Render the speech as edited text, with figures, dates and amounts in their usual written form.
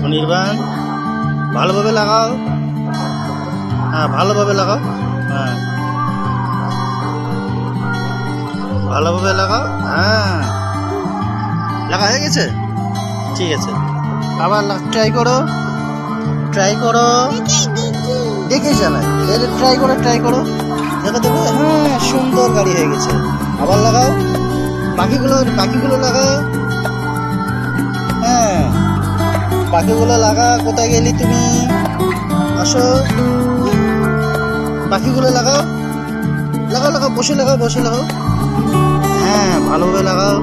অনির্বাণ, ভালোভাবে লাগাও। হ্যাঁ, ভালোভাবে লাগাও। হ্যাঁ, ভালোভাবে লাগাও। হ্যাঁ, লাগা হয়ে গেছে। ঠিক আছে, আবার ট্রাই করো, ট্রাই করো। দেখে চালায়, ট্রাই করো, ট্রাই করো। দেখো দেখো, হ্যাঁ, সুন্দর গাড়ি হয়ে গেছে। আবার লাগাও, পাখিগুলো লাগাও। হ্যাঁ, পাখিগুলো লাগা। কোথায় গেলি তুমি? আসো, পাখিগুলো লাগাও, লাগাও লাগাও, বসে লাগাও, বসে লাগাও। হ্যাঁ, ভালোভাবে লাগাও।